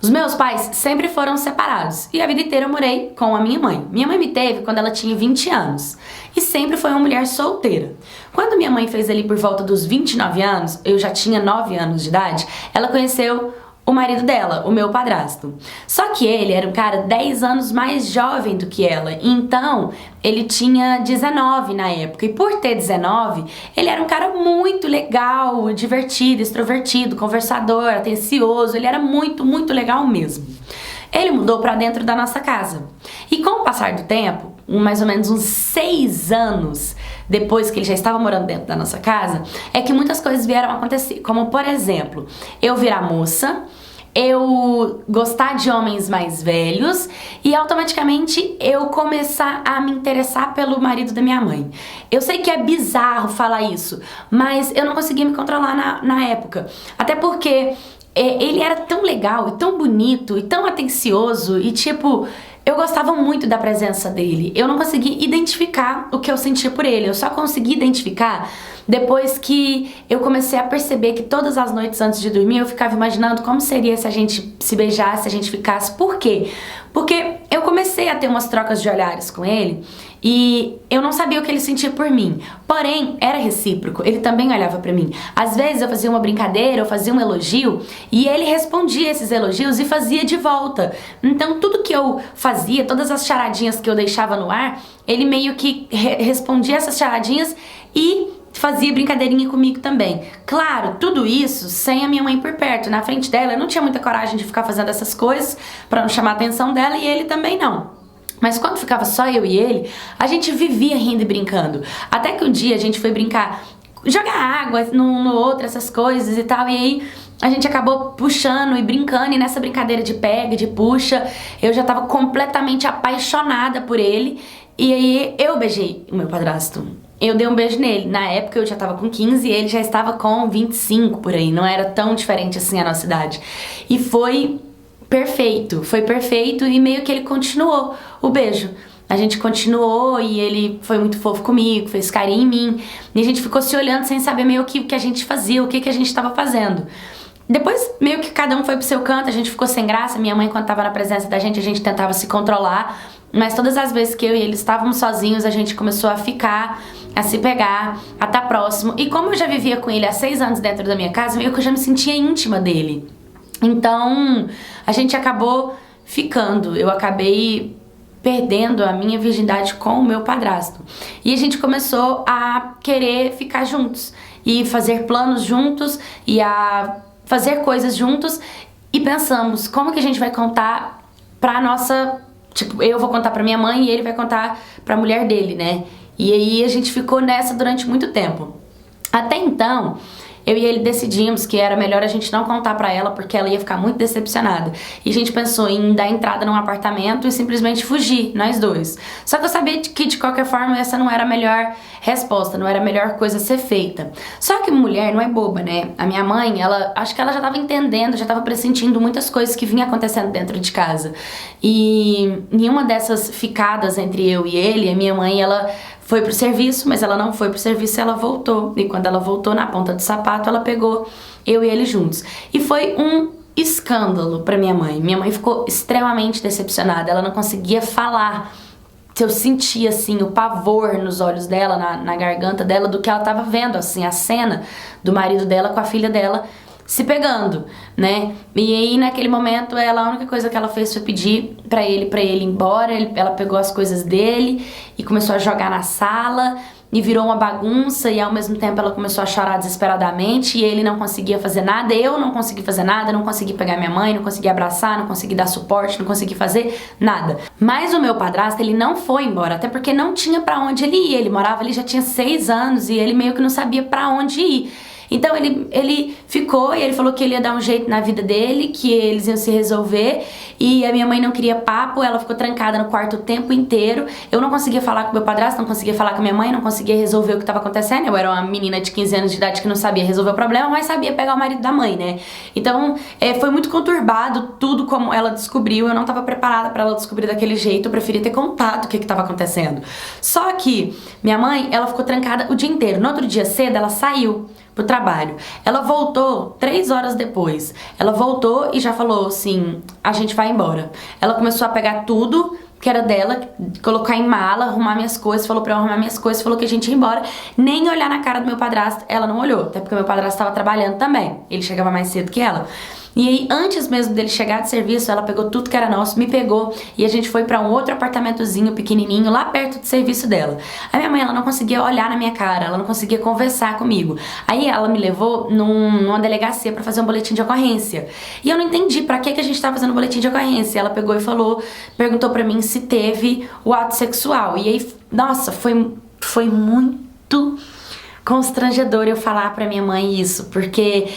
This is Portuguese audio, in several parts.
Os meus pais sempre foram separados e a vida inteira eu morei com a minha mãe. Minha mãe me teve quando ela tinha 20 anos e sempre foi uma mulher solteira. Quando minha mãe fez ali por volta dos 29 anos, eu já tinha 9 anos de idade, ela conheceu o marido dela, o meu padrasto. Só que ele era um cara 10 anos mais jovem do que ela, então ele tinha 19 na época, e por ter 19, ele era um cara muito legal, divertido, extrovertido, conversador, atencioso, ele era muito, muito legal mesmo. Ele mudou pra dentro da nossa casa, e com o passar do tempo, mais ou menos uns 6 anos depois que ele já estava morando dentro da nossa casa, é que muitas coisas vieram a acontecer, como por exemplo, eu virar moça, eu gostar de homens mais velhos e automaticamente eu começar a me interessar pelo marido da minha mãe. Eu sei que é bizarro falar isso, mas eu não conseguia me controlar na época, até porque ele era tão legal e tão bonito e tão atencioso e tipo... Eu gostava muito da presença dele, eu não conseguia identificar o que eu sentia por ele, eu só consegui identificar depois que eu comecei a perceber que todas as noites antes de dormir eu ficava imaginando como seria se a gente se beijasse, se a gente ficasse. Por quê? Porque eu comecei a ter umas trocas de olhares com ele e eu não sabia o que ele sentia por mim, porém era recíproco, ele também olhava pra mim. Às vezes eu fazia uma brincadeira, eu fazia um elogio e ele respondia esses elogios e fazia de volta. Então tudo que eu fazia, todas as charadinhas que eu deixava no ar, ele meio que respondia essas charadinhas e fazia brincadeirinha comigo também. Claro, tudo isso sem a minha mãe por perto. Na frente dela eu não tinha muita coragem de ficar fazendo essas coisas pra não chamar a atenção dela e ele também não. Mas quando ficava só eu e ele, a gente vivia rindo e brincando. Até que um dia a gente foi brincar, jogar água no outro, essas coisas e tal, e aí a gente acabou puxando e brincando, e nessa brincadeira de pega, de puxa, eu já tava completamente apaixonada por ele, e aí eu beijei o meu padrasto. Eu dei um beijo nele. Na época eu já tava com 15 e ele já estava com 25 por aí, não era tão diferente assim a nossa idade. E foi perfeito e meio que ele continuou o beijo. A gente continuou e ele foi muito fofo comigo, fez carinho em mim. E a gente ficou se olhando sem saber meio que o que a gente fazia, o que a gente estava fazendo. Depois, meio que cada um foi pro seu canto, a gente ficou sem graça. Minha mãe, quando tava na presença da gente, a gente tentava se controlar. Mas todas as vezes que eu e ele estávamos sozinhos, a gente começou a ficar, a se pegar, a estar próximo. E como eu já vivia com ele há 6 anos dentro da minha casa, meio que eu já me sentia íntima dele. Então, a gente acabou ficando. Eu acabei perdendo a minha virgindade com o meu padrasto. E a gente começou a querer ficar juntos e fazer planos juntos e a fazer coisas juntos, e pensamos, como que a gente vai contar pra nossa... Tipo, eu vou contar pra minha mãe e ele vai contar pra mulher dele, né? E aí a gente ficou nessa durante muito tempo. Até então, eu e ele decidimos que era melhor a gente não contar pra ela, porque ela ia ficar muito decepcionada. E a gente pensou em dar entrada num apartamento e simplesmente fugir, nós dois. Só que eu sabia que de qualquer forma essa não era a melhor resposta, não era a melhor coisa a ser feita. Só que mulher não é boba, né? A minha mãe, acho que ela já tava entendendo, já tava pressentindo muitas coisas que vinha acontecendo dentro de casa. E em uma dessas ficadas entre eu e ele, a minha mãe, ela foi pro serviço, mas ela não foi pro serviço, ela voltou. E quando ela voltou, na ponta do sapato, ela pegou eu e ele juntos. E foi um escândalo pra minha mãe. Minha mãe ficou extremamente decepcionada, ela não conseguia falar. Eu sentia, assim, o pavor nos olhos dela, na garganta dela, do que ela tava vendo, assim, a cena do marido dela com a filha dela se pegando, né? E aí, naquele momento, a única coisa que ela fez foi pedir pra ele ir embora. Ela pegou as coisas dele e começou a jogar na sala e virou uma bagunça, e ao mesmo tempo ela começou a chorar desesperadamente e ele não conseguia fazer nada, eu não consegui fazer nada, não consegui pegar minha mãe, não consegui abraçar, não consegui dar suporte, não consegui fazer nada. Mas o meu padrasto, ele não foi embora, até porque não tinha pra onde ele ir, ele morava ali já tinha 6 anos e ele meio que não sabia pra onde ir. Então ele ficou e ele falou que ele ia dar um jeito na vida dele, que eles iam se resolver, e a minha mãe não queria papo, ela ficou trancada no quarto o tempo inteiro. Eu não conseguia falar com o meu padrasto, não conseguia falar com a minha mãe, não conseguia resolver o que estava acontecendo. Eu era uma menina de 15 anos de idade que não sabia resolver o problema, mas sabia pegar o marido da mãe, né? Então foi muito conturbado tudo como ela descobriu, eu não estava preparada para ela descobrir daquele jeito, eu preferia ter contado o que estava acontecendo. Só que minha mãe, ela ficou trancada o dia inteiro. No outro dia cedo, ela saiu pro trabalho. Ela voltou 3 horas depois. Ela voltou e já falou assim, a gente vai embora. Ela começou a pegar tudo que era dela, colocar em mala, arrumar minhas coisas, falou pra eu arrumar minhas coisas, falou que a gente ia embora. Nem olhar na cara do meu padrasto, ela não olhou, até porque meu padrasto tava trabalhando também. Ele chegava mais cedo que ela. E aí, antes mesmo dele chegar de serviço, ela pegou tudo que era nosso, me pegou e a gente foi pra um outro apartamentozinho pequenininho, lá perto do serviço dela. A minha mãe, ela não conseguia olhar na minha cara, ela não conseguia conversar comigo. Aí ela me levou numa delegacia pra fazer um boletim de ocorrência. E eu não entendi pra que a gente tava fazendo boletim de ocorrência. Ela pegou e falou, perguntou pra mim se teve o ato sexual. E aí, nossa, foi muito constrangedor eu falar pra minha mãe isso, porque...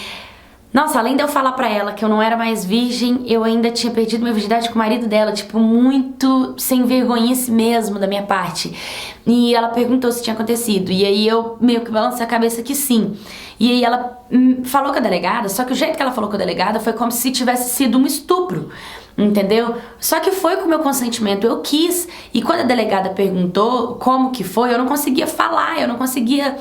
Nossa, além de eu falar pra ela que eu não era mais virgem, eu ainda tinha perdido minha virgindade com o marido dela, tipo, muito sem vergonhice mesmo da minha parte. E ela perguntou se tinha acontecido, e aí eu meio que balancei a cabeça que sim. E aí ela falou com a delegada, só que o jeito que ela falou com a delegada foi como se tivesse sido um estupro. Entendeu? Só que foi com o meu consentimento, eu quis. E quando a delegada perguntou como que foi, eu não conseguia falar, eu não conseguia...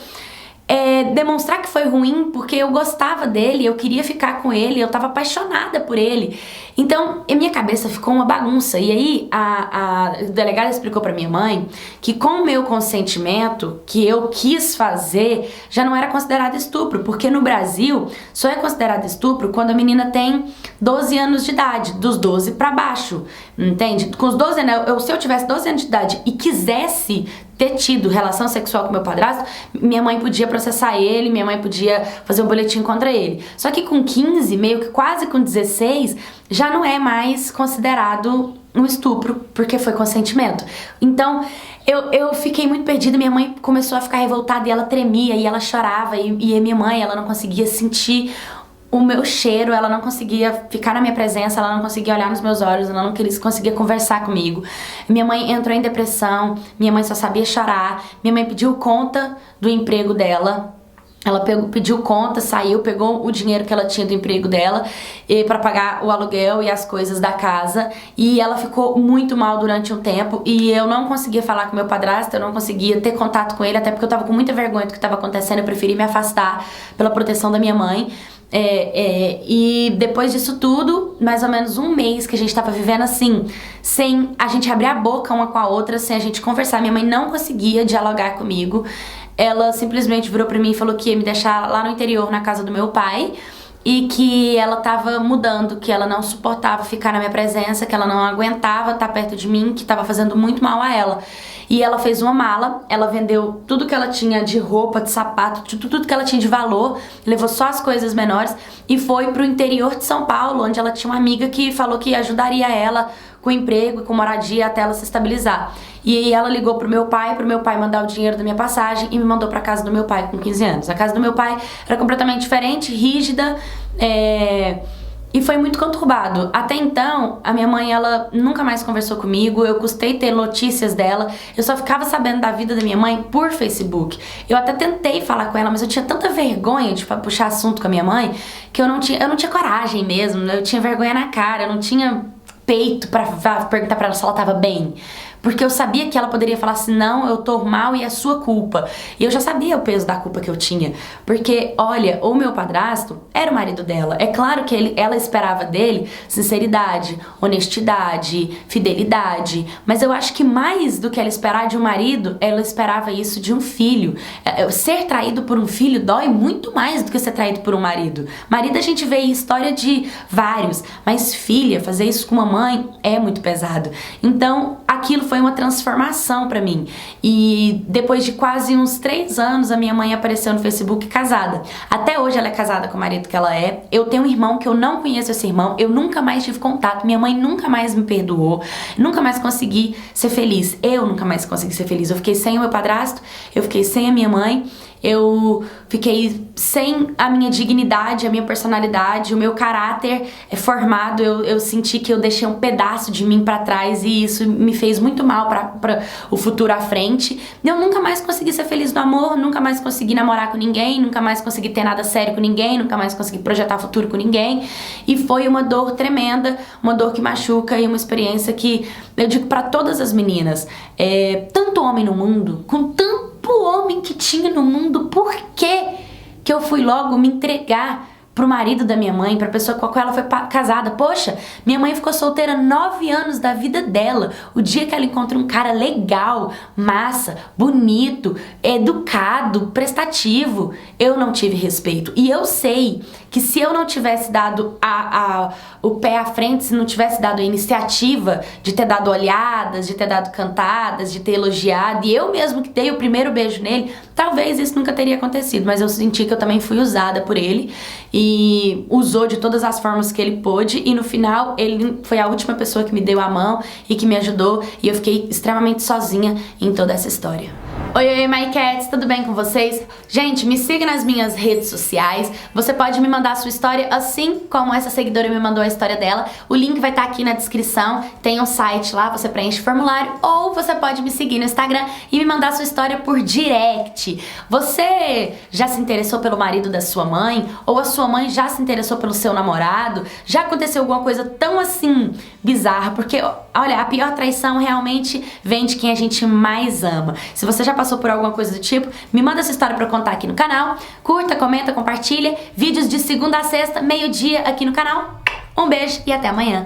demonstrar que foi ruim, porque eu gostava dele, eu queria ficar com ele, eu tava apaixonada por ele. Então, a minha cabeça ficou uma bagunça. E aí, a delegada explicou pra minha mãe que com o meu consentimento, que eu quis fazer, já não era considerado estupro, porque no Brasil só é considerado estupro quando a menina tem 12 anos de idade, dos 12 pra baixo, entende? Com os 12 anos, se eu tivesse 12 anos de idade e quisesse ter tido relação sexual com meu padrasto, minha mãe podia processar ele, minha mãe podia fazer um boletim contra ele. Só que com 15, meio que quase com 16, já não é mais considerado um estupro, porque foi consentimento. Então, eu fiquei muito perdida, minha mãe começou a ficar revoltada e ela tremia e ela chorava e a minha mãe, ela não conseguia sentir o meu cheiro, ela não conseguia ficar na minha presença, ela não conseguia olhar nos meus olhos, ela não conseguia conversar comigo. Minha mãe entrou em depressão, minha mãe só sabia chorar, minha mãe pediu conta do emprego dela. Ela pediu conta, saiu, pegou o dinheiro que ela tinha do emprego dela pra pagar o aluguel e as coisas da casa. E ela ficou muito mal durante um tempo. E eu não conseguia falar com meu padrasto, eu não conseguia ter contato com ele, até porque eu tava com muita vergonha do que estava acontecendo. Eu preferi me afastar pela proteção da minha mãe. E depois disso tudo, mais ou menos um mês que a gente tava vivendo assim, sem a gente abrir a boca uma com a outra, sem a gente conversar. Minha mãe não conseguia dialogar comigo. Ela simplesmente virou pra mim e falou que ia me deixar lá no interior, na casa do meu pai, e que ela tava mudando, que ela não suportava ficar na minha presença, que ela não aguentava estar perto de mim, que tava fazendo muito mal a ela. E ela fez uma mala, ela vendeu tudo que ela tinha de roupa, de sapato, tudo que ela tinha de valor, levou só as coisas menores e foi pro interior de São Paulo, onde ela tinha uma amiga que falou que ajudaria ela com emprego e com moradia até ela se estabilizar. E aí ela ligou pro meu pai mandar o dinheiro da minha passagem e me mandou pra casa do meu pai com 15 anos. A casa do meu pai era completamente diferente, rígida, e foi muito conturbado. Até então, a minha mãe, ela nunca mais conversou comigo, eu custei ter notícias dela, eu só ficava sabendo da vida da minha mãe por Facebook. Eu até tentei falar com ela, mas eu tinha tanta vergonha de puxar assunto com a minha mãe, que eu não tinha coragem mesmo, eu tinha vergonha na cara, eu não tinha peito pra perguntar pra ela se ela tava bem. Porque eu sabia que ela poderia falar assim, não, eu tô mal e é sua culpa. E eu já sabia o peso da culpa que eu tinha. Porque, olha, o meu padrasto era o marido dela. É claro que ela esperava dele sinceridade, honestidade, fidelidade. Mas eu acho que mais do que ela esperar de um marido, ela esperava isso de um filho. Ser traído por um filho dói muito mais do que ser traído por um marido. Marido a gente vê história de vários, mas filha, fazer isso com uma mãe é muito pesado. Então, aquilo foi uma transformação pra mim. E depois de quase uns 3 anos, a minha mãe apareceu no Facebook casada. Até hoje ela é casada com o marido que ela é. Eu tenho um irmão que eu não conheço esse irmão, eu nunca mais tive contato, minha mãe nunca mais me perdoou, nunca mais consegui ser feliz. Eu nunca mais consegui ser feliz. Eu fiquei sem o meu padrasto, eu fiquei sem a minha mãe, eu fiquei sem a minha dignidade, a minha personalidade, o meu caráter formado. Eu senti que eu deixei um pedaço de mim pra trás e isso me fez muito mal pra o futuro à frente. Eu nunca mais consegui ser feliz no amor, nunca mais consegui namorar com ninguém, nunca mais consegui ter nada sério com ninguém, nunca mais consegui projetar futuro com ninguém. E foi uma dor tremenda, uma dor que machuca e uma experiência que eu digo pra todas as meninas, tanto homem no mundo, com tanto homem que tinha no mundo, por que que eu fui logo me entregar pro marido da minha mãe, pra pessoa com a qual ela foi casada. Poxa, minha mãe ficou solteira 9 anos da vida dela. O dia que ela encontra um cara legal, massa, bonito, educado, prestativo, eu não tive respeito. E eu sei que se eu não tivesse dado o pé à frente, se não tivesse dado a iniciativa de ter dado olhadas, de ter dado cantadas, de ter elogiado, e eu mesmo que dei o primeiro beijo nele, talvez isso nunca teria acontecido. Mas eu senti que eu também fui usada por ele e usou de todas as formas que ele pôde, e no final ele foi a última pessoa que me deu a mão e que me ajudou, e eu fiquei extremamente sozinha em toda essa história. Oi, My Cats, tudo bem com vocês? Gente, me siga nas minhas redes sociais. Você pode me mandar a sua história assim como essa seguidora me mandou a história dela. O link vai estar aqui na descrição. Tem um site lá, você preenche o formulário, ou você pode me seguir no Instagram e me mandar a sua história por direct. Você já se interessou pelo marido da sua mãe? Ou a sua mãe já se interessou pelo seu namorado? Já aconteceu alguma coisa tão assim bizarra? Porque, olha, a pior traição realmente vem de quem a gente mais ama. Se você já passou por alguma coisa do tipo, me manda essa história pra eu contar aqui no canal. Curta, comenta, compartilha. Vídeos de segunda a sexta, meio-dia aqui no canal. Um beijo e até amanhã.